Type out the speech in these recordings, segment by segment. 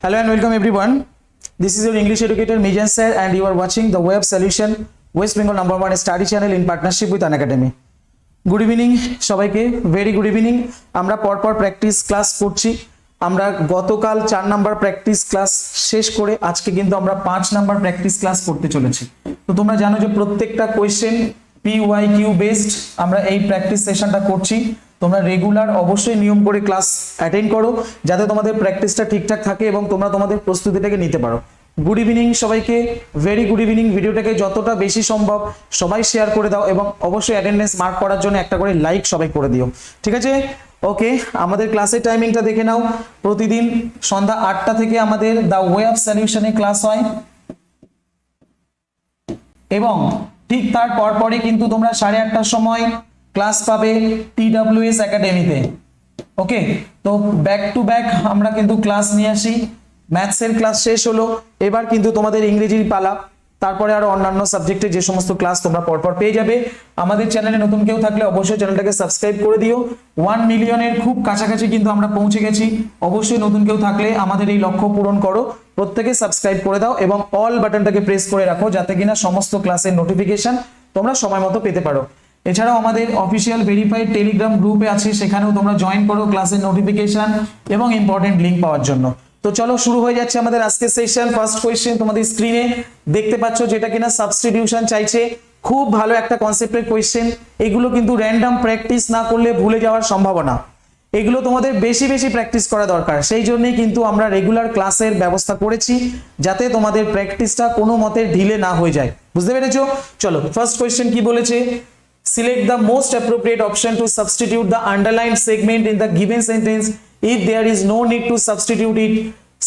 Hello and welcome everyone. This is your English educator Mijan sir and you are watching the web solution West Bengal #1 study channel in partnership with Unacademy. Good evening সবাইকে, very good evening. আমরা পরপর practice class করছি। আমরা গতকাল 4 number practice class শেষ করে আজকে কিন্তু আমরা 5 নাম্বার প্র্যাকটিস ক্লাস করতে চলেছি। তো তোমরা জানো যে প্রত্যেকটা কোশ্চেন PYQ বেসড আমরা এই প্র্যাকটিস সেশনটা করছি। তোমরা রেগুলার অবশ্যই নিয়ম করে ক্লাস অ্যাটেন্ড করো যাতে তোমাদের প্র্যাকটিসটা ঠিকঠাক থাকে এবং তোমরা তোমাদের প্রস্তুতিটাকে নিতে পারো। গুড ইভিনিং সবাইকে, ভেরি গুড ইভিনিং। ভিডিওটাকে যতটা বেশি সম্ভব সবাই শেয়ার করে দাও এবং অবশ্যই অ্যাটেন্ডেন্স মার্ক করার জন্য একটা করে লাইক সবাই করে দিও, ঠিক আছে? ওকে, আমাদের ক্লাসের টাইমিংটা দেখে নাও। প্রতিদিন সন্ধ্যা 8টা থেকে আমাদের দ্য ওয়ে অফ সলিউশনে ক্লাস হয় এবং ঠিক তার পরপরই কিন্তু তোমরা 8:30টার সময় ক্লাস পাবে TWS একাডেমিতে। ওকে, তো ব্যাক টু ব্যাক আমরা কিন্তু ক্লাস নিয়ে আসি। ম্যাথসের ক্লাস শেষ হলো, এবার কিন্তু তোমাদের ইংরেজির পালা, তারপরে আরো অন্যান্য সাবজেক্টে যে সমস্ত ক্লাস তোমরা পরপর পেয়ে যাবে। আমাদের চ্যানেলে নতুন কেউ থাকলে অবশ্যই চ্যানেলটাকে সাবস্ক্রাইব করে দিও। 1 মিলিয়নের খুব কাছাকাছি কিন্তু আমরা পৌঁছে গেছি। অবশ্যই নতুন কেউ থাকলে আমাদের এই লক্ষ্য পূরণ করো, প্রত্যেকে সাবস্ক্রাইব করে দাও এবং অল বাটনটাকে প্রেস করে রাখো যাতে কিনা সমস্ত ক্লাসের নোটিফিকেশন তোমরা সময় মতো পেতে পারো। এছাড়াও আমাদের অফিসিয়াল ভেরিফাইড টেলিগ্রাম গ্রুপে আছে, সেখানেও তোমরা জয়েন করো ক্লাসের নোটিফিকেশন এবং ইম্পর্টেন্ট লিংক পাওয়ার জন্য। তো চলো শুরু হয়ে যাচ্ছে আমাদের আজকের সেশন। ফার্স্ট কোয়েশ্চেন তোমাদের স্ক্রিনে দেখতে পাচ্ছ, যেটা কিনা সাবস্টিটিউশন চাইছে। খুব ভালো একটা কনসেপ্টের কোয়েশ্চেন। এগুলো কিন্তু র্যান্ডম প্র্যাকটিস না করলে ভুলে যাওয়ার সম্ভাবনা। এগুলো তোমাদের বেশি বেশি প্র্যাকটিস করা দরকার। সেই জন্যই কিন্তু আমরা রেগুলার ক্লাসের ব্যবস্থা করেছি যাতে তোমাদের প্র্যাকটিসটা কোনো মতে ঢিলে না হয়ে যায়। বুঝতে পেরেছো? চলো ফার্স্ট কোয়েশ্চেন কি বলেছে। Select the most appropriate option to substitute the underlined segment in the given sentence. If there is no need to substitute it,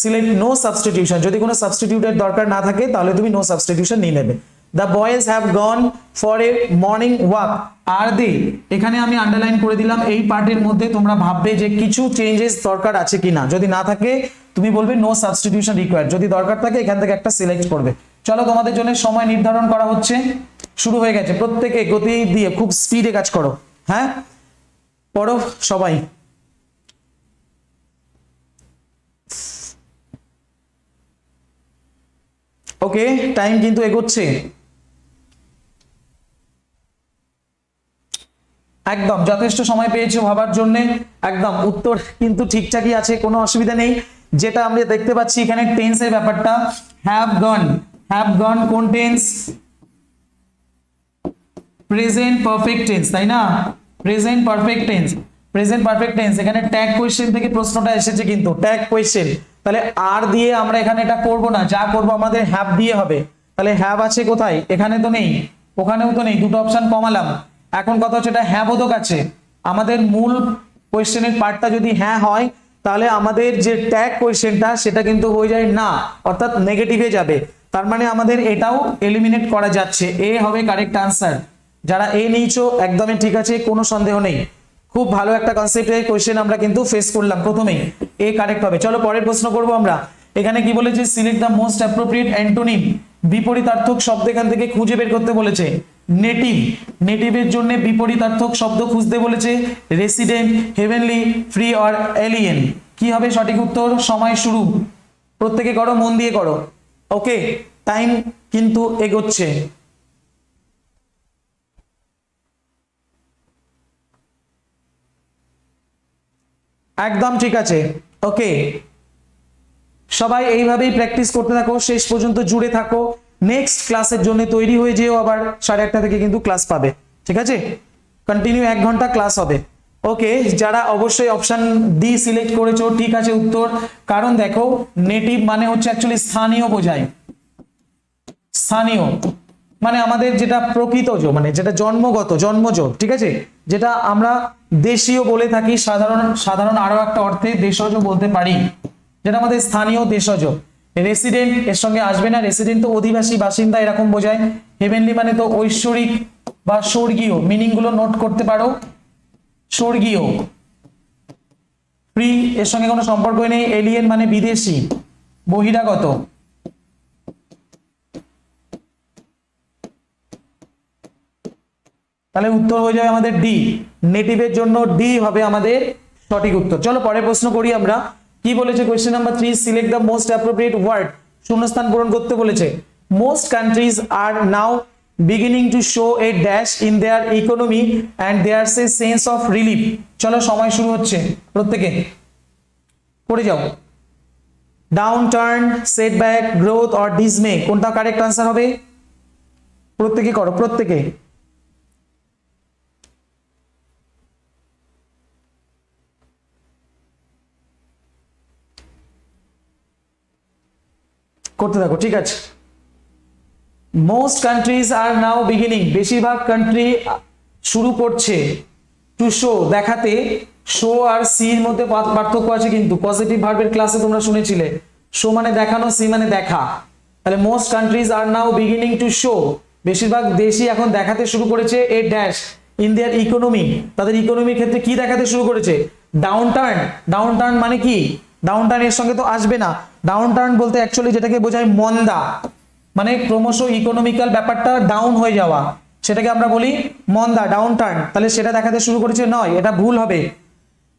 select no substitution. যদি কোনো সাবস্টিটিউটের দরকার না থাকে তাহলে তুমি no substitution নিয়ে নেবে। The boys have gone for a morning walk. Are they? এখানে আমি আন্ডারলাইন করে দিলাম। এই পার্টের মধ্যে তোমরা ভাববে যে কিছু চেঞ্জেস দরকার আছে কিনা। যদি না থাকে তুমি বলবে no substitution required। যদি দরকার থাকে এখান থেকে একটা সিলেক্ট করবে। চলো তোমাদের জন্য সময় নির্ধারণ করা হচ্ছে, শুরু হয়ে গেছে। প্রত্যেকে গতি দিয়ে খুব স্পিডে কাজ করো। হ্যাঁ, পড়ো সবাই। ওকে, টাইম কিন্তু এগোচ্ছে। একদম যথেষ্ট সময় পেয়েছো ভাবার জন্য। একদম উত্তর কিন্তু ঠিকঠাকই আছে, কোনো অসুবিধা নেই। যেটা আমরা দেখতে পাচ্ছি এখানে টেন্সের ব্যাপারটা, হ্যাভ গন কোন টেন্স? প্রেজেন্ট পারফেক্ট টেন্স, তাই না? Present perfect tense. এখানে ট্যাগ কোয়েশ্চেন থেকে প্রশ্নটা এসেছে কিন্তু ট্যাগ কোয়েশ্চেন। তাহলে আর দিয়ে আমরা এখানে এটা করব না, যা করব আমাদের হ্যাভ দিয়ে হবে। তাহলে হ্যাভ আছে কোথায়? এখানে তো নেই, ওখানেও তো নেই, দুটো অপশন কমালাম। এখন কথা হচ্ছে এটা হ্যাঁ বোধক আছে। আমাদের মূল কোয়েশ্চেনের পার্টটা যদি হ্যাঁ হয় তাহলে আমাদের যে ট্যাগ কোয়েশ্চেনটা সেটা কিন্তু হয়ে যায় না, অর্থাৎ নেগেটিভে যাবে। তার মানে আমাদের এটাও এলিমিনেট করা যাচ্ছে। এ হবে কারেক্ট আনসার। যারা এ নিয়েছো একদমই ঠিক আছে, কোনো সন্দেহ নেই। খুব ভালো একটা কনসেপ্টের কোশ্চেন আমরা কিন্তু ফেস করলাম প্রথমেই। এ কারেক্ট হবে। চলো পরের প্রশ্ন করব আমরা। এখানে কি বলেছে? Select the most appropriate antonym. বিপরীতার্থক শব্দ এখান থেকে খুঁজে বের করতে বলেছে। নেটিভের জন্য বিপরীতার্থক শব্দ খুঁজতে বলেছে। Resident, heavenly, free or alien. কি হবে সঠিক উত্তর? সময় শুরু। প্রত্যেকে করো, মন দিয়ে করো। ওকে, টাইম কিন্তু এগোচ্ছে। একদম ঠিক আছে। ওকে, সবাই এইভাবেই প্র্যাকটিস করতে থাকো, শেষ পর্যন্ত জুড়ে থাকো। নেক্সট ক্লাসের জন্য তৈরি হয়ে যেও, আবার 8:30 থেকে কিন্তু ক্লাস পাবে, ঠিক আছে? কন্টিনিউ 1 ঘন্টা ক্লাস হবে। ওকে, যারা অবশ্যই অপশন ডি সিলেক্ট করেছো ঠিক আছে উত্তর। কারণ দেখো নেটিভ মানে হচ্ছে অ্যাকচুয়ালি স্থানীয় বোঝায়। স্থানীয় মানে আমাদের যেটা প্রকৃতজ, মানে যেটা জন্মজ, ঠিক আছে? যেটা আমরা দেশীয় বলে থাকি, সাধারণ আরো একটা অর্থে দেশজ বলতে পারি, যেটা আমাদের স্থানীয় দেশজ। রেসিডেন্ট এর সঙ্গে আসবে না, রেসিডেন্ট তো অধিবাসী, বাসিন্দা এরকম বোঝায়। হেভেনলি মানে তো ঐশ্বরিক বা স্বর্গীয়, মিনিং গুলো নোট করতে পারো। স্বর্গীয়। ফ্রি এর সঙ্গে কোনো সম্পর্কই নেই। এলিয়েন মানে বিদেশি, বহিরাগত। তাহলে উত্তর হয়ে যাবে আমাদের ডি। নেটিভের জন্য ডি হবে আমাদের সঠিক উত্তর। চলো পরের প্রশ্ন করি আমরা। কি বলেছে question number 3, select the most appropriate word, শূন্যস্থান পূরণ করতে বলেছে। Most countries are now beginning to show a dash in their economy and there's a sense of relief. চলো সময় শুরু হচ্ছে, প্রত্যেকে পড়ে যাও। Downturn, setback, growth or dismay, কোনটা কারেক্ট আনসার হবে? প্রত্যেকে করো, প্রত্যেকে। করতে থাকো, ঠিক আছে। Most countries are now beginning, বেশিরভাগ কান্ট্রি শুরু করছে, টু শো দেখাতে, শো আর সির মধ্যে পার্থক্য আছে কিন্তু, পজিটিভ ভার্বের ক্লাসে তোমরা শুনেছিলে শো মানে দেখানো, সি মানে দেখা। তাহলে most countries are now beginning to show, বেশিরভাগ দেশই এখন দেখাতে শুরু করেছে, a dash in their economy, তাদের ইকোনমির ক্ষেত্রে কি দেখাতে শুরু করেছে? Down turn. ডাউন টার্ন মানে কি? ডাউন টার্ন এর সঙ্গে তো আসবে না। ডাউন টার্ন বলতে অ্যাকচুয়ালি যেটাকে বোঝায় মন্দা, মানে ক্রমশ ইকোনমিক্যাল ব্যাপারটা ডাউন হয়ে যাওয়া, সেটাকে আমরা বলি মন্দা, ডাউন টার্ন। তাহলে সেটা দেখাতে শুরু করেছে নয়, এটা ভুল হবে।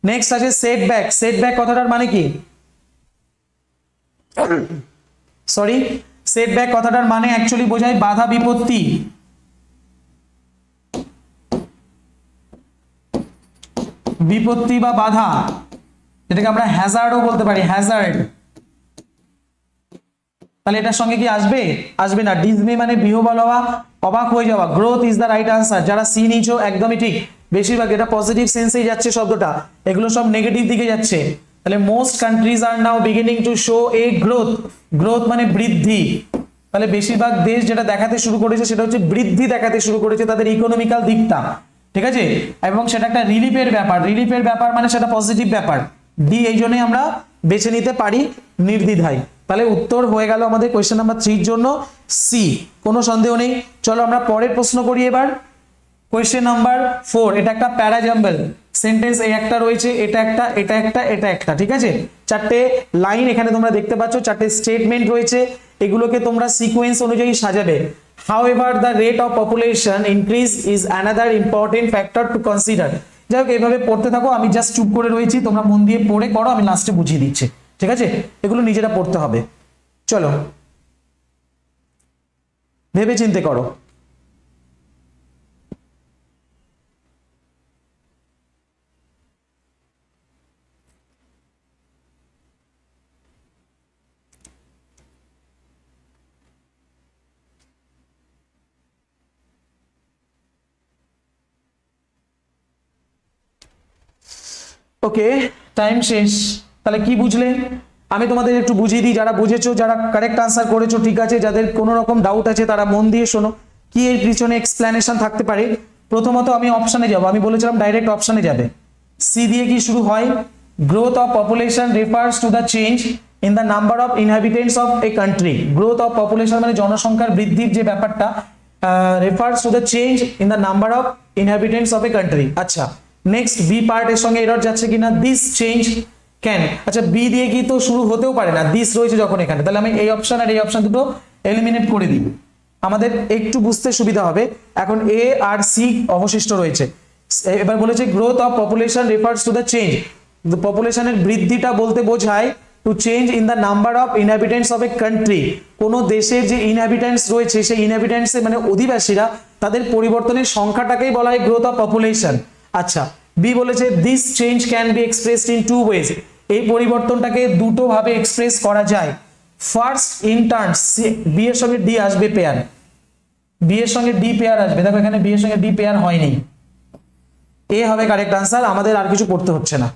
নেক্সট আছে সেটব্যাক। সেটব্যাক কথাটার মানে কি? সরি, সেটব্যাক কথাটার মানে অ্যাকচুয়ালি বোঝায় বাধা বিপত্তি। বিপত্তি বা বাধা, যেটাকে আমরা হ্যাজার্ডও বলতে পারি, হ্যাজার্ড। তাহলে এটার সঙ্গে কি আসবে? আসবে না। ডিজমে মানে বিহ্বল হওয়া, অবাক হয়ে যাওয়া। Growth is the right answer. যারা সি নিয়েছো একদমই ঠিক, বেশিরভাগ এটা পজিটিভ সেন্সেই যাচ্ছে শব্দটা, এগুলো সব নেগেটিভ দিকে যাচ্ছে। তাহলে most countries are now beginning to show a growth, growth মানে বৃদ্ধি। তাহলে বেশিরভাগ দেশ যেটা দেখাতে শুরু করেছে সেটা হচ্ছে বৃদ্ধি দেখাতে শুরু করেছে তাদের ইকোনমিক্যাল দিকটা, ঠিক আছে। এবং সেটা একটা রিলিফের ব্যাপার, রিলিফের ব্যাপার মানে সেটা পজিটিভ ব্যাপার। ডি এই জন্যই আমরা বেছে নিতে পারি নির্দ্বিধায়। তাহলে উত্তর হয়ে গেল আমাদের কোয়েশ্চেন নাম্বার 3 এর জন্য সি, কোনো সন্দেহ নেই। চলো আমরা পরের প্রশ্ন করি এবার। কোয়েশ্চেন নাম্বার 4, এটা একটা প্যারাজাম্বল সেন্টেন্স, এই একটা রয়েছে, এটা একটা, এটা একটা, এটা একটা, ঠিক আছে। চারটে লাইন এখানে তোমরা দেখতে পাচ্ছ, চারটে স্টেটমেন্ট রয়েছে, এগুলোকে তোমরা সিকোয়েন্স অনুযায়ী সাজাবে। However, the rate of population increase is another important factor to consider. যাই হোক, এইভাবে পড়তে থাকো, আমি জাস্ট চুপ করে রয়েছি, তোমরা মন দিয়ে পড়ে করো, আমি লাস্টে বুঝিয়ে দিচ্ছি, ঠিক আছে। এগুলো নিজেরা পড়তে হবে। চলো ভেবে চিন্তে করো। ওকে, টাইম শেষ। তাহলে কি বুঝলে আমি তোমাদের একটু বুঝিয়ে দিই, যারা বুঝেছো, যারা কারেক্ট আনসার করেছো, ঠিক আছে, যাদের কোনো রকম ডাউট আছে তারা মন দিয়ে শোনো কি এর পিছনে এক্সপ্লেনেশন থাকতে পারে। প্রথমত আমি অপশনে যাব, আমি বলেছিলাম ডাইরেক্ট অপশনে যাবে। সি দিয়ে কি শুরু হয়? Growth of population refers to the change in the number of inhabitants of a country. Growth of population মানে জনসংখ্যার বৃদ্ধির যে ব্যাপারটা, refers to the change in the number of inhabitants of a country. আচ্ছা, নেক্সট বি পার্ট এর সঙ্গে error যাচ্ছে কিনা? দিস চেঞ্জ ক্যান, আচ্ছা বি দিয়ে কি তো শুরু হতেও পারে না, দিস রয়েছে যখন এখানে, তাহলে আমি এই অপশন আর এই অপশন দুটো এলিমিনেট করে দিই, আমাদের একটু বুঝতে সুবিধা হবে। এখন এ আর সি অবশিষ্ট রয়েছে। এবার বলেছে growth of population refers to the change, পপুলেশনের বৃদ্ধিটা বলতে বোঝায় to change in the number of inhabitants of a country. কোনো দেশের যে ইনহ্যাবিটেন্টস রয়েছে সেই ইনহ্যাবিটেন্টস মানে অধিবাসীরা, তাদের পরিবর্তনের সংখ্যাটাকেই বলা হয় গ্রোথ অফ পপুলেশন। আচ্ছা, বি বলেছে this change can be expressed in two ways, এই পরিবর্তনটাকে দুটো ভাবে এক্সপ্রেস করা যায়। ফার্স্ট ইন টার্মস, বি এর সঙ্গে ডি আসবে পেয়ার, বি এর সঙ্গে ডি পেয়ার আসবে, দেখো এখানে বি এর সঙ্গে ডি পেয়ার হয়নি, এ হবে কারেক্ট আনসার, আমাদের আর কিছু করতে হচ্ছে না।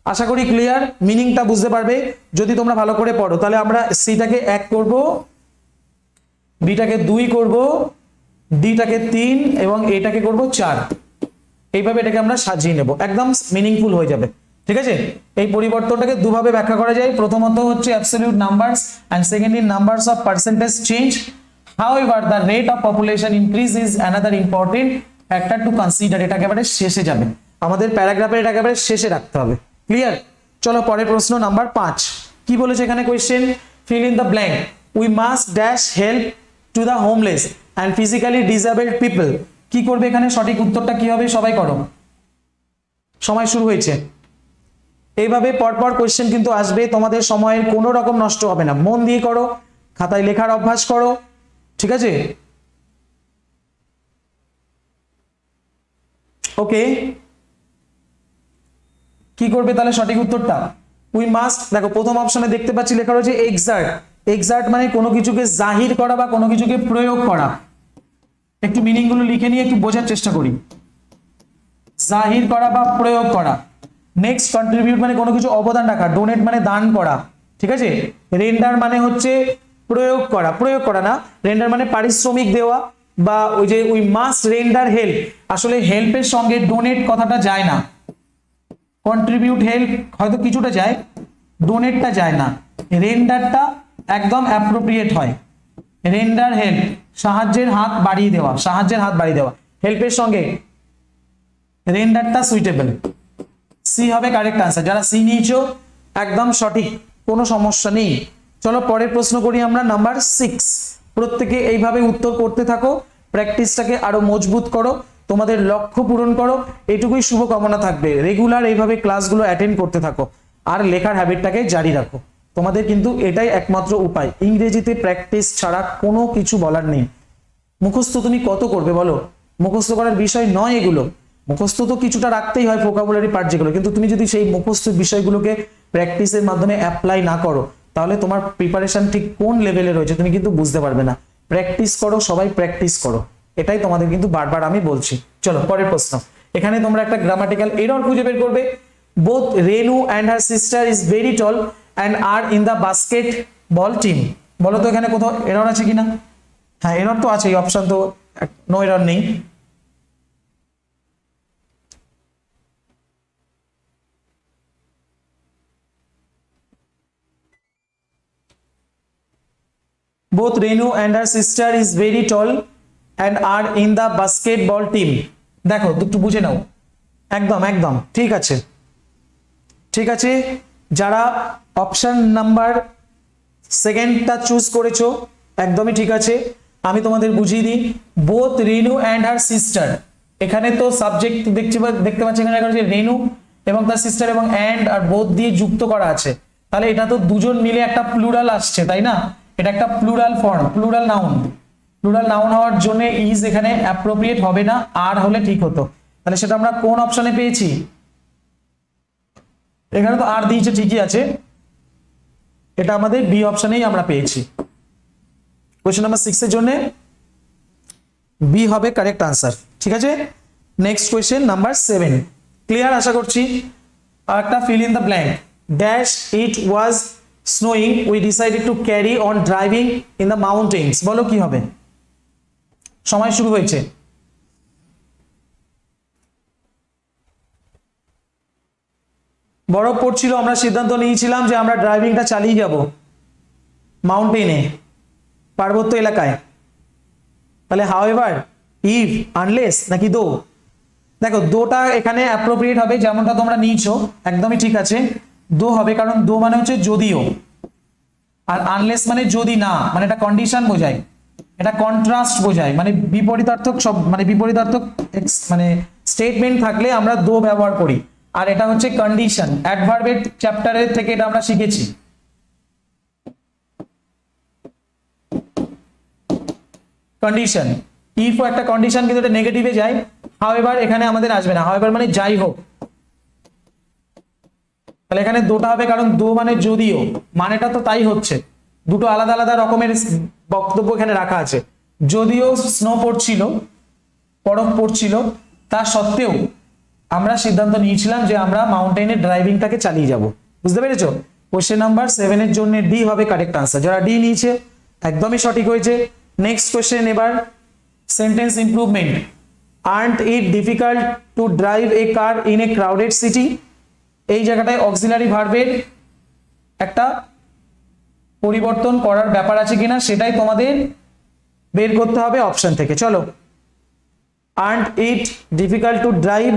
আশা করি ক্লিয়ার, মিনিংটা বুঝতে পারবে যদি তোমরা ভালো করে পড়ো। তাহলে আমরা সিটাকে 1 করব, বিটাকে 2 করব, ডিটাকে 3 এবং এটাকে করব 4। এইভাবে এটাকে আমরা সাজিয়ে নেব, একদম মিনিংফুল হয়ে যাবে, ঠিক আছে। এই পরিবর্তনটাকে দুভাবে ব্যাখ্যা করা যায়, প্রথমত হচ্ছে absolute numbers and secondly numbers of percentage change. However the rate of population increase is another important factor to consider. এটা একেবারে শেষে যাবে, আমাদের প্যারাগ্রাফের এটা একেবারে শেষে রাখতে হবে, ক্লিয়ার। চলো পরের প্রশ্ন নাম্বার 5, কি বলেছে এখানে question? Fill in the blank, we must dash help to the homeless and physically disabled people. কি করবে এখানে? সঠিক উত্তরটা কি হবে? সবাই করো, সময় শুরু হয়েছে। এইভাবে পরপর কোয়েশ্চেন কিন্তু আসবে, তোমাদের সময়ের কোনো রকম নষ্ট হবে না, মন দিয়ে করো, খাতায় লেখার অভ্যাস করো, ঠিক আছে? ওকে, কি করবে তাহলে সঠিক উত্তরটা? উই মাস্ট, দেখো প্রথম অপশনে দেখতে পাচ্ছি লেখা রয়েছে এক্সার্ট। এক্সার্ট মানে কোনো কিছুকে জাহির করা বা কোনো কিছুকে প্রয়োগ করা। একটু মিনিং গুলো লিখে নিয়ে একটু বোঝার চেষ্টা করি। জাহির করা বা প্রয়োগ করা। নেক্সট, কন্ট্রিবিউট মানে কোনো কিছু অবদান রাখা, ডোনেট মানে দান করা, ঠিক আছে? রেন্ডার মানে হচ্ছে প্রয়োগ করা, প্রয়োগ করা না, রেন্ডার মানে পারিশ্রমিক দেওয়া, বা ওই যে উই মাস্ট রেন্ডার হেল্প, আসলে হেল্পের সঙ্গে ডোনেট কথাটা যায় না। কন্ট্রিবিউট হেল্প হয়তো কিছুটা যায়, ডোনেটটা যায় না, রেন্ডারটা একদম অ্যাপ্রোপ্রিয়েট হয়। রেন্ডার হেল্প, সাহায্যের হাত বাড়িয়ে দেওয়া, সাহায্যের হাত বাড়িয়ে দেওয়া, হেল্পের সঙ্গে রেন্ডারটা সুইটেবল। সি হবে কারেক্ট আনসার। যারা সি নিয়েছো একদম সঠিক, কোনো সমস্যা নেই। চলো পরের প্রশ্ন করি আমরা, নাম্বার 6। প্রত্যেকে এইভাবে উত্তর করতে থাকো, প্র্যাকটিসটাকে আরো মজবুত করো, তোমাদের লক্ষ্য পূরণ করো, এটুকুই শুভকামনা থাকবে। রেগুলার এইভাবে ক্লাসগুলো অ্যাটেন্ড করতে থাকো আর লেখার হ্যাবিটটাকে জারি রাখো। তোমাদের কিন্তু এটাই একমাত্র উপায়, ইংরেজিতে প্র্যাকটিস ছাড়া কোনো কিছু বলার নেই। মুখস্থ তুমি কত করবে বলো? মুখস্থ করার বিষয় নয় এগুলো। মুখস্থ তো কিছুটা রাখতেই হয়, ভোকাবুলারি পার্ট যেগুলো, কিন্তু তুমি যদি সেই মুখস্থ বিষয়গুলোকে প্র্যাকটিসের মাধ্যমে অ্যাপ্লাই না করো, তাহলে তোমার প্রিপারেশন ঠিক কোন লেভেলে রয়েছে তুমি কিন্তু বুঝতে পারবে না। প্র্যাকটিস করো, সবাই প্র্যাকটিস করো, এটাই তোমাদের কিন্তু বারবার আমি বলছি। চলো পরের প্রশ্ন। এখানে তোমরা একটা গ্রামাটিক্যাল এরর খুঁজে বের করবে। Both Renu and her sister is very tall and are in the basketball team. বলো তো এখানে কোথাও এরর আছে কিনা? হ্যাঁ, এরর তো আছে, অপশন তো নো এরর নেই। Both Renu and her sister is very tall and are in the basketball team. দেখো একটু বুঝে নাও, একদম একদম ঠিক আছে, ঠিক আছে। যারা অপশন নাম্বার সেকেন্ডটা চুজ করেছো একদমই ঠিক আছে। আমি তোমাদের বুঝিয়ে দিই, both Renu and her sister, এখানে তো সাবজেক্ট দেখতে পাচ্ছি এখানে রেনু এবং তার সিস্টার, এবং অ্যান্ড আর বোথ দিয়ে যুক্ত করা আছে, তাহলে এটা তো দুজন মিলে একটা প্লুরাল আসছে, তাই না? এটা একটা plural form, plural noun. Plural noun হওয়ার জন্য ইজ এখানে অ্যাপ্রোপ্রিয়েট হবে না, আর হলে ঠিক হতো। তাহলে সেটা আমরা কোন অপশনে পেয়েছি? এখানে তো আর দিয়েছে, ঠিকই আছে, এটা আমাদের বি অপশনেই আমরা পেয়েছি। কোয়েশ্চেন নাম্বার 6 এর জন্য বি হবে কারেক্ট আনসার, ঠিক আছে। নেক্সট কোয়েশ্চেন নাম্বার 7, ক্লিয়ার আশা করছি। আর একটা fill in the blank. Dash it was snowing we decided to carry on driving in the mountains. বলো কি হবে? সময় শুরু হয়েছে। বরফ পড়ছিল, আমরা সিদ্ধান্ত নিয়েছিলাম যে আমরা ড্রাইভিংটা চালিয়ে যাব মাউন্টেনে, পার্বত্য এলাকায়। তাহলে হাউএভার, ইফ, আনলেস নাকি দো? দেখো দোটা এখানে অ্যাপ্রোপ্রিয়েট হবে, যেমনটা তোমরা নিয়েছো একদমই ঠিক আছে, দো হবে, কারণ দো মানে হচ্ছে যদিও, আর আনলেস মানে যদি না, মানে এটা কন্ডিশন বোঝায়, এটা কন্ট্রাস্ট বোঝায়, মানে বিপরীতার্থক সব, মানে বিপরীতার্থক মানে স্টেটমেন্ট থাকলে আমরা দো ব্যবহার করি। আর এটা হচ্ছে কন্ডিশন, অ্যাডভার্বের চ্যাপ্টারের থেকে এটা আমরা শিখেছি। কন্ডিশন, ইফ ও একটা কন্ডিশন, কিন্তু এটা নেগেটিভে যায়। হাউএভার এখানে আমাদের আসবে না, হাউএভার মানে যাই হোক। তাহলে এখানে দোটা হবে, কারণ দো মানে যদিও, মানেটা তো তাই হচ্ছে। দুটো আলাদা আলাদা রকমের বক্তব্য এখানে রাখা আছে। যদিও স্নো পড়ছিল, বরফ পড়ছিল, তা সত্ত্বেও আমরা সিদ্ধান্ত নিয়েছিলাম যে আমরা মাউন্টেনের ড্রাইভিংটাকে চালিয়ে যাব। বুঝতে পেরেছো? কোশ্চেন নাম্বার 7 এর জন্য ডি হবে কারেক্ট আনসার। যারা ডি নিয়েছে একদমই সঠিক হয়েছে। নেক্সট কোশ্চেন, এবার sentence improvement. Aren't it difficult to drive A car in a crowded city. এই জায়গাটায় অক্সিলারি ভার্বের একটা পরিবর্তন করার ব্যাপার আছে কিনা সেটাই তোমাদের বের করতে হবে অপশন থেকে। চলো, aren't it difficult to drive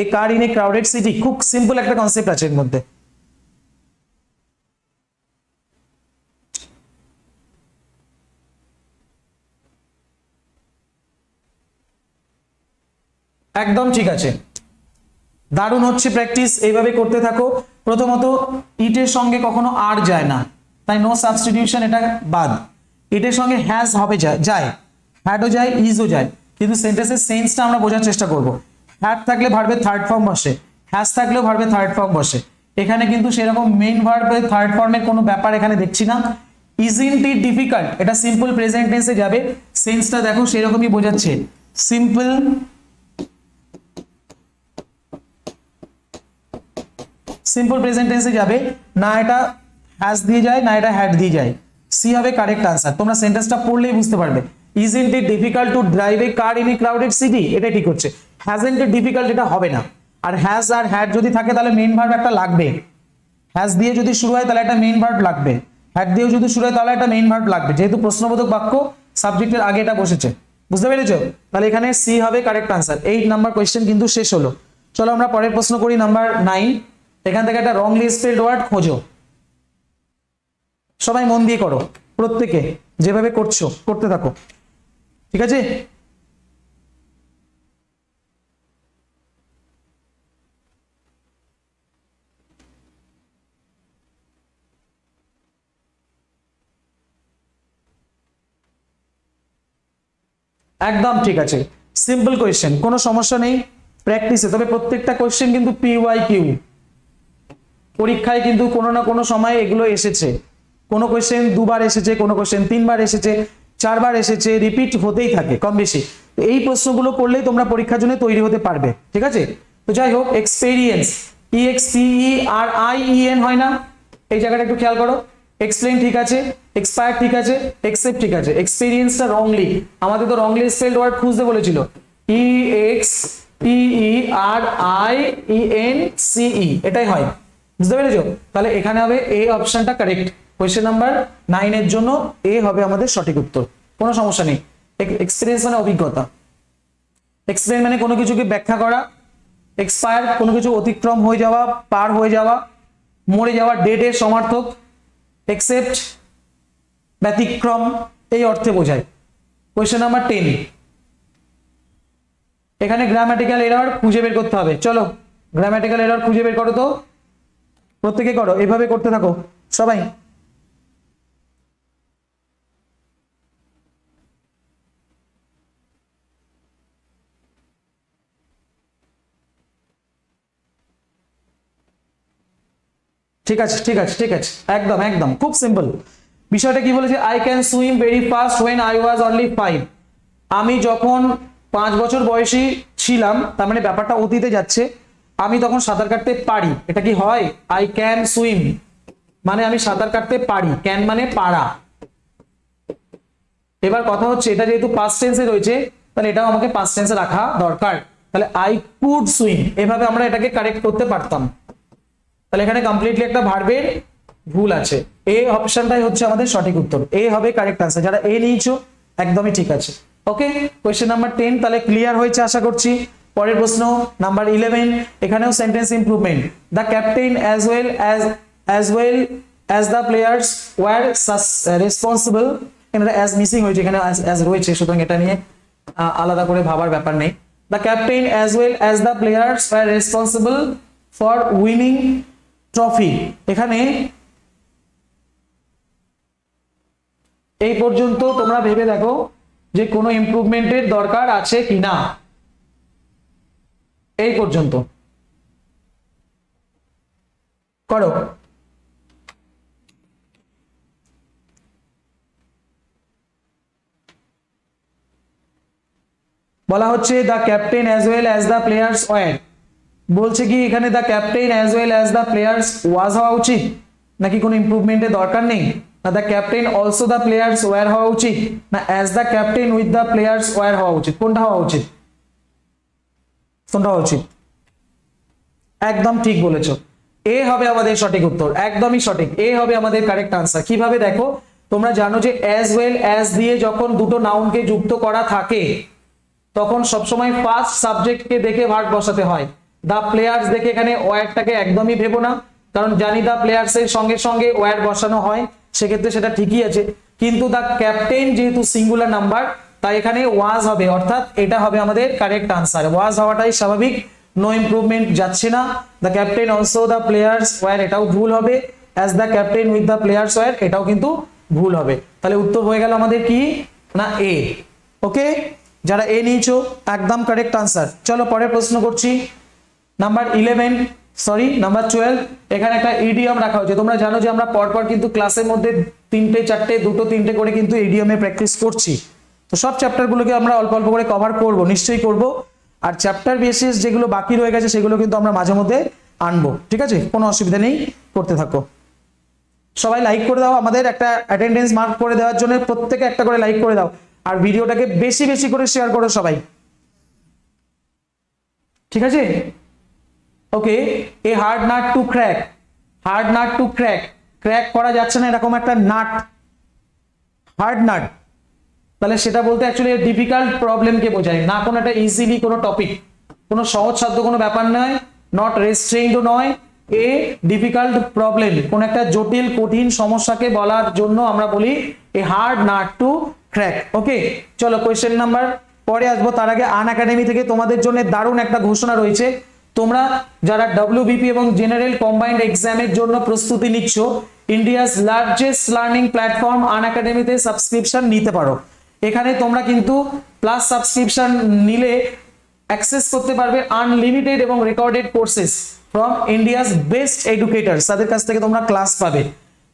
A car in a crowded city, খুব সিম্পল একটা কনসেপ্ট আছে এর মধ্যে। একদম ঠিক আছে, দারুণ হচ্ছে প্র্যাকটিস, এইভাবে করতে থাকো। প্রথমত ইটের সঙ্গে কখনো আর যায় না, তাই নো সাবস্টিটিউশন, এটা বাদ। ইটের সঙ্গে হ্যাজ হবে যায়, হ্যাডও যায়, ইজও যায়, কিন্তু সেন্টেন্সের সেন্সটা আমরা বোঝার চেষ্টা করব। হ্যাড থাকলে ভার্বের থার্ড ফর্ম বসে, হ্যাজ থাকলেও ভার্বের থার্ড ফর্ম বসে। এখানে কিন্তু সেরকম মেইন ভার্বের থার্ড ফর্মের কোনো ব্যাপার এখানে দেখছি না। ইজন্ট ইট ডিফিকাল্ট, এটা সিম্পল প্রেজেন্ট টেন্সে যাবে, সেন্সটা দেখো সেরকমই বোঝাচ্ছে, সিম্পল প্রেজেন্ট টেন্সে যাবে, না এটা হ্যাজ দিয়ে যায় না এটা হ্যাড দিয়ে যায়। সি হবে কারেক্ট আনসার। তোমরা সেন্টেন্সটা পড়লেই বুঝতে পারবে। Isn't it difficult to drive A car in a crowded city, এটা ঠিক হচ্ছে। হ্যাজন্ট ইট ডিফিকাল্ট, এটা হবে না। আর হ্যাজ আর হ্যাড যদি থাকে তাহলে মেইন ভার্ব একটা লাগবে। হ্যাজ দিয়ে যদি শুরু হয় তাহলে একটা মেইন ভার্ব লাগবে, হ্যাড দিয়েও যদি শুরু হয় তাহলে একটা মেইন ভার্ব লাগবে, যেহেতু প্রশ্নবোধক বাক্য সাবজেক্টের আগে এটা বসেছে। বুঝতে পেরেছো? তাহলে এখানে সি হবে কারেক্ট আনসার। 8 নাম্বার কোয়েশ্চেন কিন্তু শেষ হলো। চলো আমরা পরের প্রশ্ন করি, নাম্বার 9। এখান থেকে একটা রংলি স্পেলড ওয়ার্ড খোঁজো। সবাই মন দিয়ে করো, প্রত্যেকে যেভাবে করছো করতে থাকো, ঠিক আছে? একদম ঠিক আছে, সিম্পল কোয়েশ্চেন, কোনো সমস্যা নেই প্র্যাকটিসে। তবে প্রত্যেকটা কোয়েশ্চেন কিন্তু PYQ, পরীক্ষায় কিন্তু কোনো না কোনো সময় এগুলো এসেছে। কোনো কোয়েশ্চেন 2 বার এসেছে, কোনো কোয়েশ্চেন 3 বার এসেছে, 4 বার এসেছে, রিপিট হতেই থাকে কম বেশি। তো এই প্রশ্নগুলো করলেই তোমরা পরীক্ষার জন্য তৈরি হতে পারবে, ঠিক আছে? তো যাই হোক, এক্সপেরিয়েন্স, EXPERIEN হয় না, এই জায়গাটা একটু খেয়াল করো। এক্সপ্লেইন ঠিক আছে, এক্সপায়ার ঠিক আছে, এক্সেপ্ট ঠিক আছে, এক্সপেরিয়েন্সটা রংলি, আমাদের তো রংলি স্পেলড ওয়ার্ড খুঁজতে বলেছিল। EXPERIENCE, এটাই হয়। বুঝতে পেরেছো? তাহলে এখানে হবে এ অপশনটা কারেক্ট। কোয়েশ্চেন নাম্বার 9 এর জন্য এ হবে আমাদের সঠিক উত্তর, কোনো সমস্যা নেই। এক্সপেরিয়েন্স মানে অভিজ্ঞতা, এক্সপ্লেইন মানে কোনো কিছুকে ব্যাখ্যা করা, এক্সপায়ার কোনো কিছু অতিক্রম হয়ে যাওয়া, পার হয়ে যাওয়া, মরে যাওয়া, ডেটের সমার্থক, এক্সেপ্ট ব্যতিক্রম, এই অর্থে বোঝায়। কোয়েশ্চেন নাম্বার 10, এখানে গ্রামাটিক্যাল এরর খুঁজে বের করতে হবে। চলো গ্রামাটিক্যাল এরর খুঁজে বের করো, তো প্রত্যেকে করো, এভাবে করতে থাকো সবাই। ঠিক আছে ঠিক আছে ঠিক আছে, একদম একদম খুব সিম্পল। বিষয়টা কি বলেছে? I can swim very fast when I was only 5, আমি যখন 5 বছর বয়সী ছিলাম, তার মানে ব্যাপারটা অতীতে যাচ্ছে, আমি তখন সাঁতার কাটতে পারি। এটা কি হয়? আই ক্যান সুইম মানে আমি সাঁতার কাটতে পারি, ক্যান মানে পারা। এবার কথা হচ্ছে এটা যেহেতু পাস্ট টেন্সে রয়েছে, তাহলে এটাও আমাকে পাস্ট টেন্সে রাখা দরকার। তাহলে আই কুড সুইম, এভাবে আমরা এটাকে কারেক্ট করতে পারতাম। তাহলে এখানে কমপ্লিটলি একটা ভার্বের ভুল আছে। এ অপশনটাই হচ্ছে আমাদের সঠিক উত্তর, এ হবে কারেক্ট আনসার। যারা এ নিয়েছো একদমই ঠিক আছে। ওকে, কোয়েশ্চেন নাম্বার 10 তাহলে ক্লিয়ার হয়েছে আশা করছি। পরের প্রশ্ন নাম্বার 11, এখানেও sentence improvement. The captain as well as the players were responsible, এখানে অ্যাজ মিসিং হয়েছে, এখানে অ্যাজ রয়েছে, সুতরাং এটা নিয়ে আলাদা করে ভাবার ব্যাপার নেই। The captain as well as the players were responsible for winning trophy, এখানে এই পর্যন্ত তোমরা ভেবে দেখো যে কোনো ইমপ্রুভমেন্টের দরকার আছে কিনা। এই পর্যন্ত করো। বলা হচ্ছে the captain as well as the players were, বলছে কি এখানে the captain as well as the players was হওয়া উচিত, নাকি কোনো ইমপ্রুভমেন্টের দরকার নেই? না the captain also the players were হওয়া উচিত, না as the captain with the players were হওয়া উচিত? কোনটা হওয়া উচিত? কোনটা হওয়া উচিত? একদম ঠিক বলেছো, এ হবে আমাদের সঠিক উত্তর, একদমই সঠিক, এ হবে আমাদের কারেক্ট আনসার। কিভাবে দেখো, তোমরা জানো যে অ্যাজ ওয়েল অ্যাজ দিয়ে যখন দুটো নাউনকে যুক্ত করা থাকে তখন সবসময় ফার্স্ট সাবজেক্টকে দেখে ভার্ব বসাতে হয়। দা প্লেয়ার্স দেখে এখানে ওয়ারটাকে একদমই ভেবো না, কারণ জানি দা প্লেয়ার্স এর সঙ্গে সঙ্গে ওয়ার বসানো হয়, সেক্ষেত্রে সেটা ঠিকই আছে। কিন্তু দা ক্যাপ্টেন যেহেতু সিঙ্গুলার নাম্বার, তাই এখানে ওয়াজ হবে, অর্থাৎ এটা হবে আমাদের কারেক্ট আনসার। ওয়াজ হওয়াটাই স্বাভাবিক, নো ইমপ্রুভমেন্ট যাচ্ছে না। The captain also the players were, এটাও ভুল হবে। As the captain with the players were, এটাও কিন্তু ভুল হবে। তাহলে উত্তর হয়ে গেল আমাদের কি না এ। ওকে, যারা এ নিয়েছো একদম কারেক্ট আনসার। চলো পরের প্রশ্ন করছি। নাম্বার 12 এখানে একটা ইডিয়ম রাখা হয়েছে। তোমরা জানো যে আমরা পরপর কিন্তু ক্লাসের মধ্যে 3টে 4টে 2টো 3টে করে কিন্তু ইডিয়মে প্র্যাকটিস করছি। তো সব চ্যাপ্টারগুলোকে আমরা অল্প অল্প করে কভার করব, নিশ্চয়ই করব। আর চ্যাপ্টার বেসিস যেগুলো বাকি রয়ে গেছে সেগুলো কিন্তু আমরা মাঝে মধ্যে আনবো, ঠিক আছে? কোনো অসুবিধা নেই, করতে থাকো। সবাই লাইক করে দাও, আমাদের একটা অ্যাটেন্ডেন্স মার্ক করে দেওয়ার জন্য প্রত্যেকে একটা করে লাইক করে দাও, আর ভিডিওটাকে বেশি বেশি করে শেয়ার করো সবাই, ঠিক আছে? Okay, a hard nut to crack, hard nut to crack, crack করা যাচ্ছে না এরকম একটা নাট, হার্ড নাট, তাহলে সেটা বলতে অ্যাকচুয়ালি ডিফিকাল্ট প্রবলেমকে বোঝায় না, কোনো একটা ইজিলি কোনো টপিক, কোনো সহজ সাধ্য কোনো ব্যাপার নয়, নট রেস্ট্রেইনড নয়, এ ডিফিকাল্ট প্রবলেম, কোন একটা জটিল কঠিন সমস্যাকে বলার জন্য আমরা বলি এ হার্ড নাট টু ক্র্যাক। ওকে, চলো কোয়েশ্চেন নাম্বার পরে আসবো, তার আগে আনএকাডেমি থেকে তোমাদের জন্য দারুণ একটা ঘোষণা রয়েছে। তোমরা যারা ডব্লিউবিপি এবং জেনারেল কম্বাইন্ড এক্সামের জন্য প্রস্তুতি নিচ্ছ, ইন্ডিয়াস লার্জেস্ট লার্নিং প্ল্যাটফর্ম আনএকাডেমিতে সাবস্ক্রিপশন নিতে পারো। এখানে তোমরা কিন্তু প্লাস সাবস্ক্রিপশন নিলে অ্যাক্সেস করতে পারবে আনলিমিটেড এবং recorded courses from India's best educators, তাদের কাছ থেকে তোমরা ক্লাস পাবে।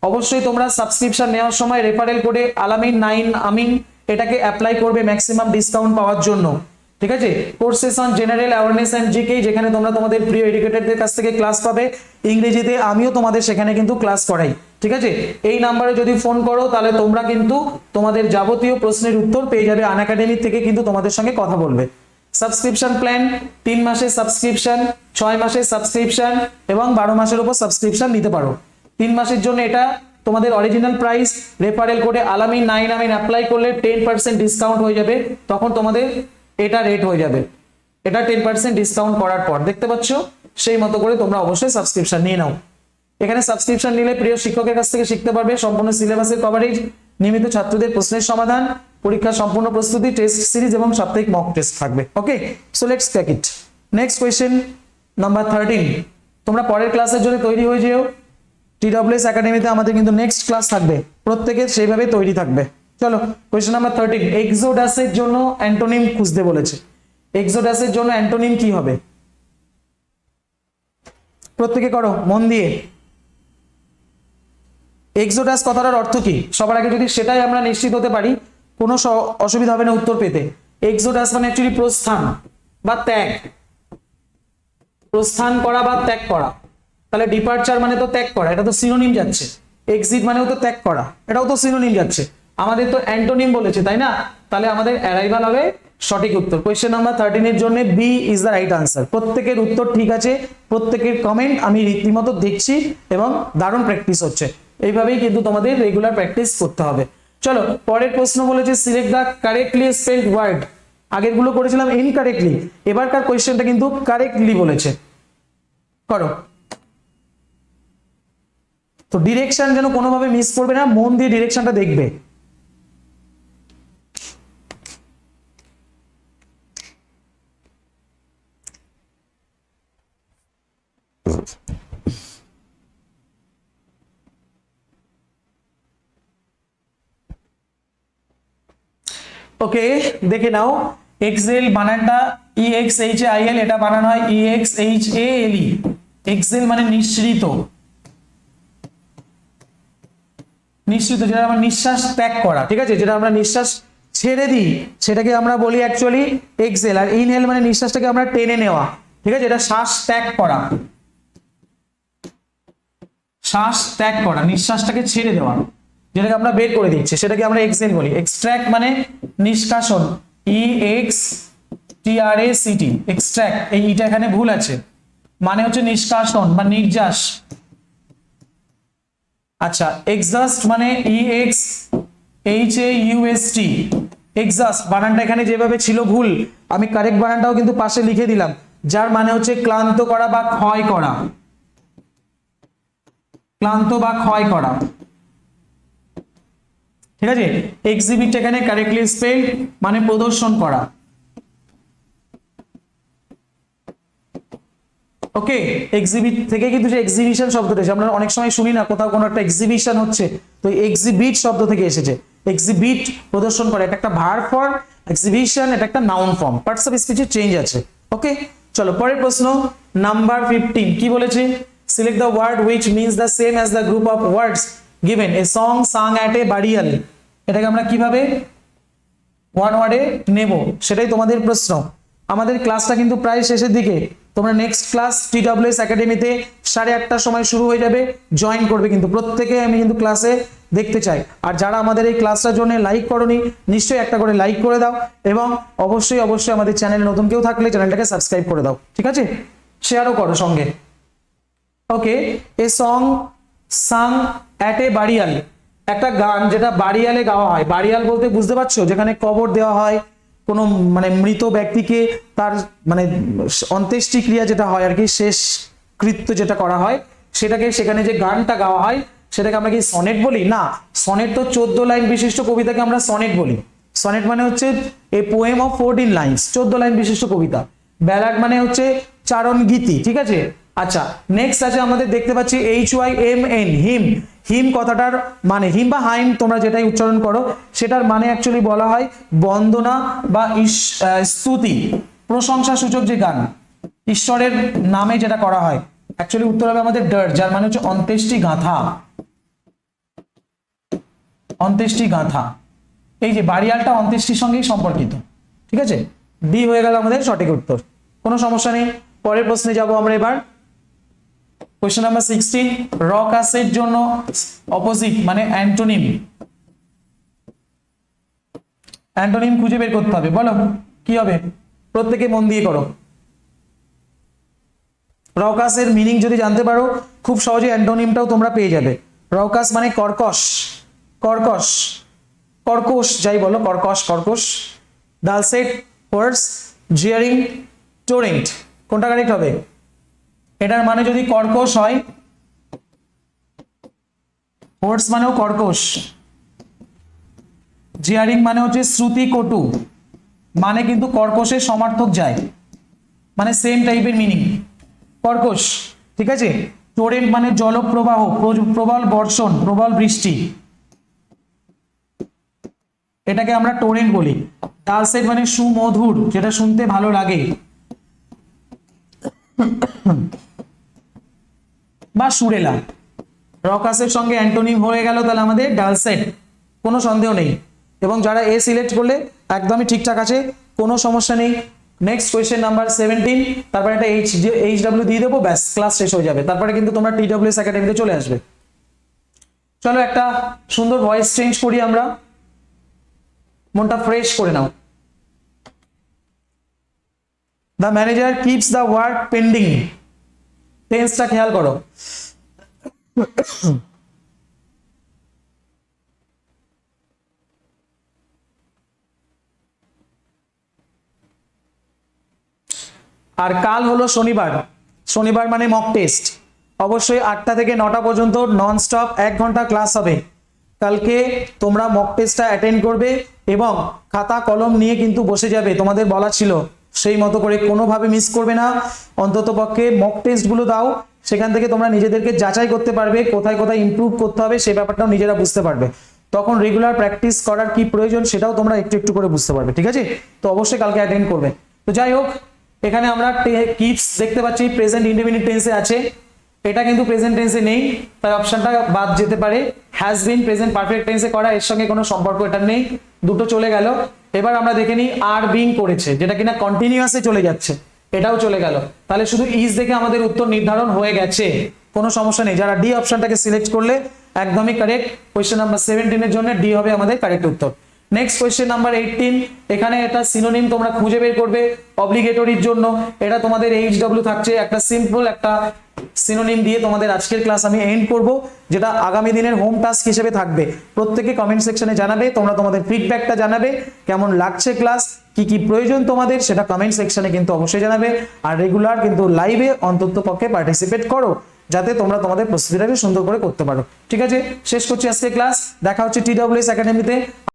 অবশ্যই তোমরা সাবস্ক্রিপশন নেওয়ার সময় রেফারেল কোডে আলামিন 9 আমিন এটাকে অ্যাপ্লাই করবে ম্যাক্সিমাম ডিসকাউন্ট পাওয়ার জন্য, ঠিক আছে? Courses on general awareness and GK, যেখানে তোমরা তোমাদের প্রিয় এডুকেটরদের কাছ থেকে ক্লাস পাবে ইংরেজিতে, আমিও তোমাদের সেখানে কিন্তু ক্লাস করাই, ঠিক আছে? এই নাম্বারে যদি ফোন করো তাহলে তোমরা কিন্তু তোমাদের যাবতীয় প্রশ্নের উত্তর পেয়ে যাবে, আনএকাডেমি থেকে কিন্তু তোমাদের সঙ্গে কথা বলবে। সাবস্ক্রিপশন প্ল্যান 3 মাসের সাবস্ক্রিপশন, 6 মাসের সাবস্ক্রিপশন এবং 12 মাসের উপর সাবস্ক্রিপশন নিতে পারো। 3 মাসের জন্য এটা তোমাদের অরিজিনাল প্রাইস, রেফারেল কোডে আলামিন 9 আমিন অ্যাপ্লাই করলে 10% ডিসকাউন্ট হয়ে যাবে, তখন তোমাদের এটা রেট হয়ে যাবে, এটা 10% ডিসকাউন্ট করার পর, দেখতে পাচ্ছ? সেই মতো করে তোমরা অবশ্যই সাবস্ক্রিপশন নিয়ে নাও। এখানে সাবস্ক্রিপশন নিলে প্রিয় শিক্ষকের কাছ থেকে শিখতে পারবে সম্পূর্ণ সিলেবাসের কভারেজ, নিয়মিত ছাত্রদের প্রশ্নের সমাধান, পরীক্ষার সম্পূর্ণ প্রস্তুতি, টেস্ট সিরিজ এবং সাপ্তাহিক মক টেস্ট থাকবে। Okay, so let's crack it. Next question number 13। তোমরা পরের ক্লাসের জন্য তৈরি হয়ে যেও। টিডব্লিউএস একাডেমিতে আমাদের কিন্তু নেক্সট ক্লাস থাকবে, প্রত্যেকে সেইভাবে তৈরি থাকবে। চলো কোয়েশ্চেন নাম্বার 13, এক্সোডাসের জন্য অ্যান্টোনিম খুঁজতে বলেছে। এক্সোডাসের জন্য অ্যান্টোনিম কি হবে? প্রত্যেকে করো মন দিয়ে। এক্সোডাস কথাটার অর্থ কি? সবার আগে যদি সেটাই আমরা নিশ্চিত হতে পারি, কোনো অসুবিধা হবে না উত্তর পেতে। এক্সোডাস মানে অ্যাকচুয়ালি প্রস্থান বা ত্যাগ, প্রস্থান করা বা ত্যাগ করা। তাহলে ডিপারচার মানে তো ত্যাগ করা, এটা তো সিনোনিম যাচ্ছে। এক্সিট মানেও তো ত্যাগ করা, এটাও তো সিনোনিম যাচ্ছে। আমাদের তো অ্যান্টোনিম বলেছে, তাই না? তাহলে আমাদের অ্যারাইভাল হবে সঠিক উত্তর। কোয়েশ্চেন নাম্বার 13 এর জন্য B is the right answer. প্রত্যেকের উত্তর ঠিক আছে, প্রত্যেকের কমেন্ট আমি রীতিমতো দেখছি এবং দারুণ প্র্যাকটিস হচ্ছে। এইভাবেই কিন্তু তোমাদের রেগুলার প্র্যাকটিস করতে হবে। চলো পরের প্রশ্ন বলেছে select the correctly spelled word. আগের গুলো করেছিলাম ইনকারেক্টলি, এবারকার কোয়েশ্চেনটা কিন্তু কারেক্টলি বলেছে, করো। তো ডিরেকশন যেন কোনোভাবে মিস করবে না, মন দিয়ে ডিরেকশনটা দেখবে। ওকে, দেখে নাও। এক্সেল বানানটা EXHAIL, এটা বানানো হয় EXHALE। এক্সেল মানে নিঃসৃত, নিঃসৃত যেটা আমরা নিঃশ্বাস ত্যাগ করা, ঠিক আছে? যেটা আমরা নিঃশ্বাস ছেড়ে দিই সেটাকে আমরা বলি অ্যাকচুয়ালি এক্সেল। আর ইনহেল মানে নিঃশ্বাসটাকে আমরা টেনে নেওয়া, ঠিক আছে? এটা শ্বাস ত্যাগ করা, শ্বাস ত্যাগ করা, নিঃশ্বাসটাকে ছেড়ে দেওয়া, যেটাকে আমরা বের করে দিচ্ছি সেটাকে আমরা এক্সেল বলি। এক্সট্র্যাক্ট মানে নিষ্কাশন, EXTRACT, এক্সট্র্যাক্ট। এই ইটা এখানে ভুল আছে, মানে হচ্ছে নিষ্কাশন বা নির্যাস। আচ্ছা, এক্সজাস্ট মানে EXHAUST, এক্সজাস্ট বানানটা এখানে যেভাবে ছিল ভুল, আমি কারেক্ট বানানটাও কিন্তু পাশে লিখে দিলাম, যার মানে হচ্ছে ক্লান্ত করা বা ক্ষয় করা, ক্লান্ত বা ক্ষয় করা, ঠিক আছে? এক্সিবিট এখানে কারেক্টলি স্পেলড মানে প্রদর্শন করা। ওকে, এক্সিবিট থেকে কিন্তু যে এক্সিবিশন শব্দটা এসেছে, আমরা অনেক সময় শুনি না কোথাও কোনো একটা এক্সিবিশন হচ্ছে, তো এক্সিবিট শব্দ থেকে এসেছে। এক্সিবিট প্রদর্শন করে, এটা একটা ভার্ব ফর্ম, এক্সিবিশন এটা একটা নাউন ফর্ম, পার্টস অফ স্পিচে চেঞ্জ আছে। ওকে, চলো পরের প্রশ্ন নাম্বার 15 কি বলেছে, select the word which means the same as the group of words given a song sung at a burial. এটাকে আমরা কিভাবে ওয়ান ওয়ার্ডে নেব সেটাই তোমাদের প্রশ্ন। আমাদের ক্লাসটা কিন্তু প্রায় শেষের দিকে, তোমরা নেক্সট ক্লাস TWS একাডেমিতে 8:30টার সময় শুরু হয়ে যাবে, জয়েন করবে কিন্তু প্রত্যেকে, আমি কিন্তু ক্লাসে দেখতে চাই। আর যারা আমাদের এই ক্লাসটার জন্য লাইক করোনি, নিশ্চয়ই একটা করে লাইক করে দাও, এবং অবশ্যই অবশ্যই আমাদের চ্যানেলে নতুন কেউ থাকলে চ্যানেলটাকে সাবস্ক্রাইব করে দাও, ঠিক আছে, শেয়ারও করো সঙ্গে। Okay, a song sung at a burial, একটা গান যেটা বারিয়ালে গাওয়া হয়। বারিয়াল বলতে বুঝতে পারছো, যেখানে কবর দেওয়া হয় কোনো মানে মৃত ব্যক্তিকে, তার মানে অন্ত্যেষ্টিক্রিয়া যেটা হয় আর কি, শেষ কৃত্য যেটা করা হয় সেটাকে, সেখানে যে গানটা গাওয়া হয় সেটাকে আমরা কি সনেট বলি? না, সনেট তো 14 লাইন বিশিষ্ট কবিতাকে আমরা সনেট বলি। সনেট মানে হচ্ছে a poem of 14 lines, 14 line বিশিষ্ট কবিতা। ব্যালাড মানে হচ্ছে চারণ গীতি, ঠিক আছে। আচ্ছা, নেক্সট আছে আমাদের দেখতে পাচ্ছি HYMN, হিম। হিম কথাটার মানে, হিম বা হাইম তোমরা যেটাই উচ্চারণ করো, সেটার মানে অ্যাকচুয়ালি বলা হয় বন্দনা বা স্তুতি, প্রশংসা সূচক যে গান ঈশ্বরের নামে যেটা করা হয়। অ্যাকচুয়ালি উত্তর হবে আমাদের ডার, যার মানে হচ্ছে অন্ত্যেষ্টি গাঁথা। অন্ত্যেষ্টি গাঁথা, এই যে বারিয়ালটা অন্ত্যেষ্টির সঙ্গেই সম্পর্কিত, ঠিক আছে। ডি হয়ে গেল আমাদের সঠিক উত্তর, কোনো সমস্যা নেই। পরের প্রশ্নে যাব আমরা এবার। কোশ্চেন নাম্বার 16, রকাসের জন্য অপোজিট মানে অ্যান্টোনিম। অ্যান্টোনিম খুঁজে বের করতে হবে, বলো কি হবে, প্রত্যেকে মন দিয়ে করো। রকাসের মিনিং যদি জানতে পারো, খুব সহজে অ্যান্টোনিমটাও তোমরা পেয়ে যাবে। রকাস মানে কর্কশ, কর্কশ, কর্কশ যাই বলো, কর্কশ, কর্কশ। ডালসেট, হোর্স, জিয়ারিং, টোরেন্ট, কোনটা কারেক্ট হবে? এটার মানে যদি কর্কশ হয়, হোর্স মানেও কর্কশ, জিয়ারিং মানে হচ্ছে শ্রুতি কটু, মানে কিন্তু কর্কশের সমার্থক যায়, মানে সেম টাইপের মিনিং, কর্কশ, ঠিক আছে। টোরেন্ট মানে জলপ্রবাহ, প্রবল বর্ষণ, প্রবল বৃষ্টি, এটাকে আমরা টোরেন্ট বলি। ডালসেট মানে সুমধুর, যেটা শুনতে ভালো লাগে বা সুরেলা। রকাসের সঙ্গে অ্যান্টোনিম হয়ে গেল তাহলে আমাদের ডালসেট, কোনো সন্দেহ নেই। এবং যারা এ সিলেক্ট করলে একদমই ঠিকঠাক আছে, কোনো সমস্যা নেই। নেক্সট কোয়েশ্চেন নাম্বার 17, তারপরে একটা HW দিয়ে দেবো, ব্যাস ক্লাস শেষ হয়ে যাবে। তারপরে কিন্তু তোমরা TWS একাডেমিতে চলে আসবে। চলো একটা সুন্দর ভয়েস চেঞ্জ করি আমরা, মনটা ফ্রেশ করে নাও। The manager keeps the work pending, টেন্সটা খেয়াল করো। আর কাল হলো শনিবার, শনিবার মানে মক টেস্ট, অবশ্যই 8টা থেকে 9টা পর্যন্ত নন স্টপ 1 ঘন্টা ক্লাস হবে। কালকে তোমরা মক টেস্টটা অ্যাটেন্ড করবে এবং খাতা কলম নিয়ে কিন্তু বসে যাবে, তোমাদের বলা ছিল সেই মতো করে, কোনোভাবে মিস করবে না। অন্তত পক্ষে মক টেস্টগুলো দাও, সেখান থেকে তোমরা নিজেদেরকে যাচাই করতে পারবে, কোথায় কোথায় ইমপ্রুভ করতে হবে সেই ব্যাপারটাও নিজেরা বুঝতে পারবে। তখন রেগুলার প্র্যাকটিস করার কি প্রয়োজন সেটাও তোমরা একটু একটু করে বুঝতে পারবে, ঠিক আছে। তো অবশ্যই কালকে অ্যাটেন্ড করবে। তো যাই হোক, এখানে আমরা কিপস দেখতে পাচ্ছি প্রেজেন্ট ইনডেফিনিট টেন্সে আছে, এটা কিন্তু প্রেজেন্ট টেন্সে নেই, তাই অপশনটা বাদ যেতে পারে। হ্যাজ বিন প্রেজেন্ট পারফেক্ট টেন্সে করা, এর সঙ্গে কোনো সম্পর্ক এটা নেই, দুটো চলে গেল। এবার আমরা দেখে নিই আর বিং করেছে, যেটা কিনা কন্টিনিউয়াসে চলে যাচ্ছে, এটাও চলে গেল। তাহলে শুধু ইজ দেখে আমাদের উত্তর নির্ধারণ হয়ে গেছে, কোনো সমস্যা নেই। যারা ডি অপশনটাকে সিলেক্ট করলে একদমই কারেক্ট। কোয়েশ্চেন নাম্বার 17 এর জন্য ডি হবে আমাদের কারেক্ট উত্তর। নেক্সট কোয়েশ্চেন নাম্বার 18, এখানে একটা সিনোনিম তোমরা খুঁজে বের করবে অব্লিগেটরির জন্য। এটা তোমাদের HW থাকছে, একটা সিম্পল একটা সিনোনিম দিয়ে তোমাদের আজকের ক্লাস আমি এন্ড করব, যেটা আগামী দিনের হোম টাস্ক হিসেবে থাকবে। প্রত্যেকে কমেন্ট সেকশনে জানাবে, তোমরা তোমাদের ফিডব্যাকটা জানাবে, কেমন লাগছে ক্লাস, কি কি প্রয়োজন তোমাদের সেটা কমেন্ট সেকশনে কিন্তু অবশ্যই জানাবে। আর রেগুলার কিন্তু লাইভে অন্তত পক্ষে পার্টিসিপেট করো, যাতে তোমরা তোমাদের প্রস্তুতিটাকে সুন্দর করে করতে পারো, ঠিক আছে। শেষ করছি আজকে ক্লাস, দেখা হচ্ছে TWS একাডেমিতে।